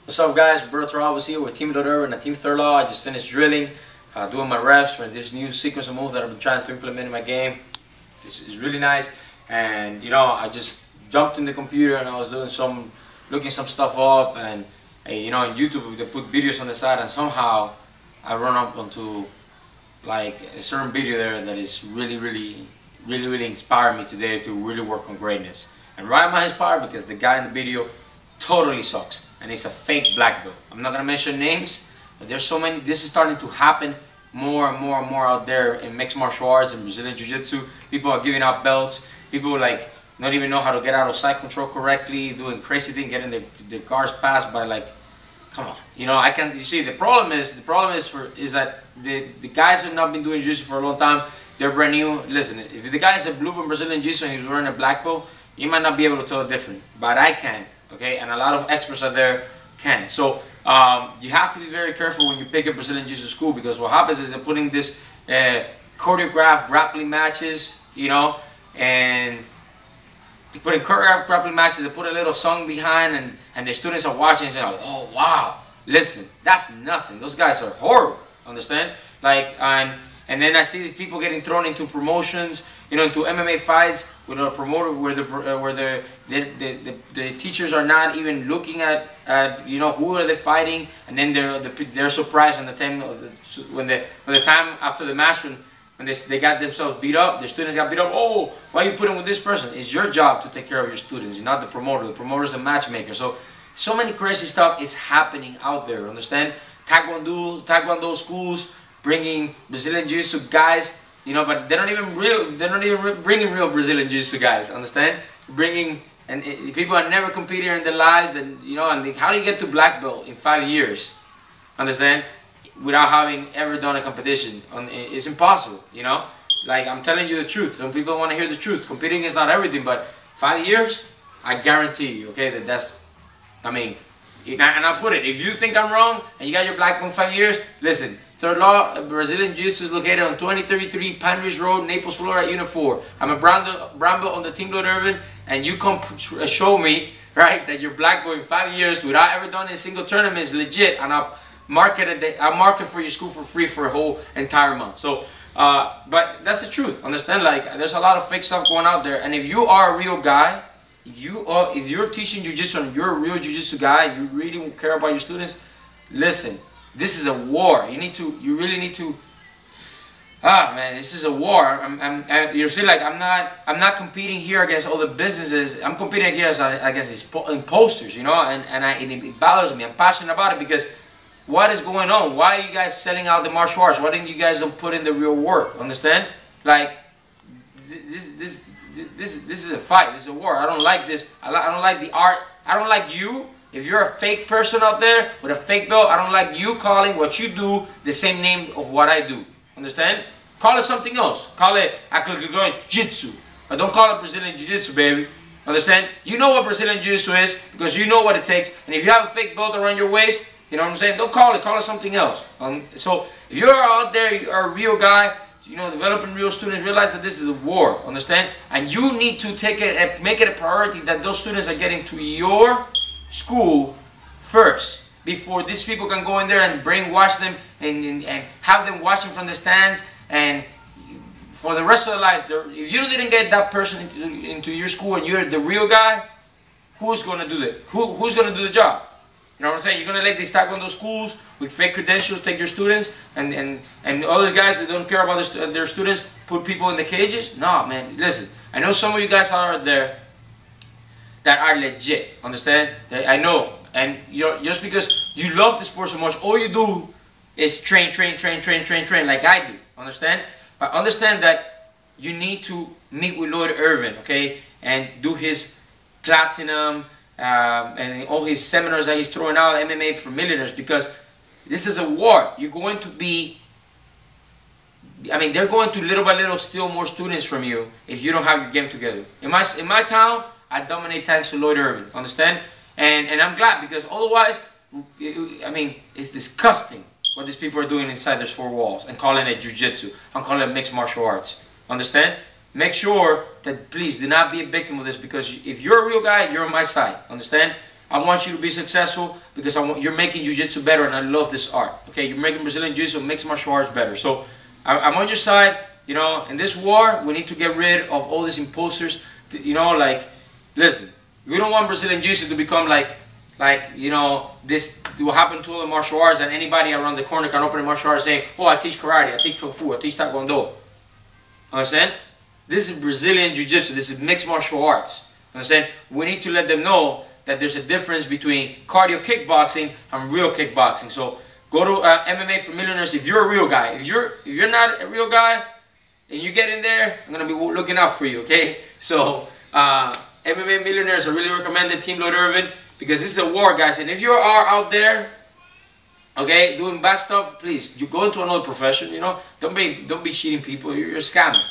What's up, guys? Roberto Alves here with Team Dodoro and Team Third Law. I just finished drilling, doing my reps for this new sequence of moves that I've been trying to implement in my game. This is really nice, and I just jumped in the computer and I was doing looking some stuff up, and on YouTube they put videos on the side, and somehow I run up onto like a certain video there that is really inspired me today to really work on greatness. And why am I inspired? Because the guy in the video totally sucks, and he's a fake black belt. I'm not gonna mention names, but there's so many. This is starting to happen more and more out there in mixed martial arts and Brazilian Jiu Jitsu. People are giving out belts. People like not even know how to get out of side control correctly, doing crazy things, getting their guards passed by, like, come on. I can. You see, the problem is that the guys who have not been doing Jiu Jitsu for a long time, they're brand new. Listen, if the guy is a blue belt Brazilian Jiu Jitsu and he's wearing a black belt, you might not be able to tell the difference, but I can. Okay, and a lot of experts out there can. So you have to be very careful when you pick a Brazilian Jiu-Jitsu school, because what happens is they're putting this choreographed grappling matches, and they put in choreographed grappling matches. They put a little song behind, and the students are watching and saying, "Oh wow, listen, that's nothing. Those guys are horrible." Understand? Like, and then I see people getting thrown into promotions, into MMA fights with a promoter where the teachers are not even looking at who are they fighting, and then they're surprised when the time after the match when they got themselves beat up, their students got beat up. Oh, why are you putting with this person? It's your job to take care of your students. You're not the promoter. The promoter is the matchmaker. So many crazy stuff is happening out there. Understand? Taekwondo schools bringing Brazilian Jiu-Jitsu guys, but they're not even bringing real Brazilian Jiu-Jitsu guys. Understand? People are never competing in their lives, and how do you get to black belt in 5 years? Understand? Without having ever done a competition, it's impossible. Like, I'm telling you the truth. Some people want to hear the truth. Competing is not everything, but 5 years, I guarantee you, okay, that's. I mean, and I'll put it. If you think I'm wrong and you got your black belt in 5 years, listen. Third Law Brazilian Jiu-Jitsu is located on 2033 Pine Ridge Road, Naples, Florida, Unit 4. I'm a brown belt on the Team Blood Irvin, and you come show me, right, that you're black belt in 5 years without ever done a single tournament is legit, and I'll market for your school for free for a whole entire month. So, but that's the truth. Understand? Like, there's a lot of fake stuff going out there, and if you are a real guy, if you're teaching Jiu-Jitsu and you're a real Jiu-Jitsu guy, you really care about your students, listen. This is a war. You really need to. Man, this is a war. You see, like, I'm not competing here against all the businesses. I'm competing against these imposters, and it bothers me. I'm passionate about it because what is going on? Why are you guys selling out the martial arts? Why didn't you guys don't put in the real work? Understand? Like, this is a fight. This is a war. I don't like this. I don't like the art. I don't like you. If you're a fake person out there with a fake belt, I don't like you calling what you do the same name of what I do. Understand? Call it something else. Call it Jiu-Jitsu. But don't call it Brazilian Jiu-Jitsu, baby. Understand? You know what Brazilian Jiu-Jitsu is because you know what it takes. And if you have a fake belt around your waist, you know what I'm saying? Don't call it. Call it something else. So if you're out there, you're a real guy, developing real students, realize that this is a war. Understand? And you need to make it a priority that those students are getting to your school first, before these people can go in there and brainwash them and have them watching from the stands, and for the rest of their lives, if you didn't get that person into your school and you're the real guy, who's going to do that? Who's going to do the job? You know what I'm saying? You're going to let these taekwondo schools with fake credentials take your students, and all these guys that don't care about their students put people in the cages? No, man, listen. I know some of you guys are there that are legit, understand? I know, and just because you love the sport so much, all you do is train like I do, understand? But understand that you need to meet with Lloyd Irvin, okay, and do his platinum and all his seminars that he's throwing out, MMA for millionaires, because this is a war. You're going to be, they're going to little by little steal more students from you if you don't have your game together. In my town, I dominate thanks to Lloyd Irvin, understand? And I'm glad, because otherwise, it's disgusting what these people are doing inside those four walls and calling it Jiu-Jitsu. I'm calling it mixed martial arts, understand? Make sure that, please, do not be a victim of this, because if you're a real guy, you're on my side, understand? I want you to be successful because you're making Jiu-Jitsu better, and I love this art. Okay, you're making Brazilian Jiu-Jitsu, mixed martial arts better. So I'm on your side. You know, in this war, we need to get rid of all these imposters. You know, like, listen, we don't want Brazilian Jiu-Jitsu to become like, you know, this will happen to all the martial arts, and anybody around the corner can open a martial arts saying, oh, I teach karate, I teach kung fu, I teach taekwondo. Understand? This is Brazilian Jiu-Jitsu. This is mixed martial arts. Understand? We need to let them know that there's a difference between cardio kickboxing and real kickboxing. So go to MMA for Millionaires if you're a real guy. If you're not a real guy and you get in there, I'm gonna be looking out for you. Okay? So MMA Millionaires, I really recommend it. Team Lloyd Irvin, because this is a war, guys. And if you are out there, okay, doing bad stuff, please, you go into another profession. You know, don't be cheating people. You're a scammer.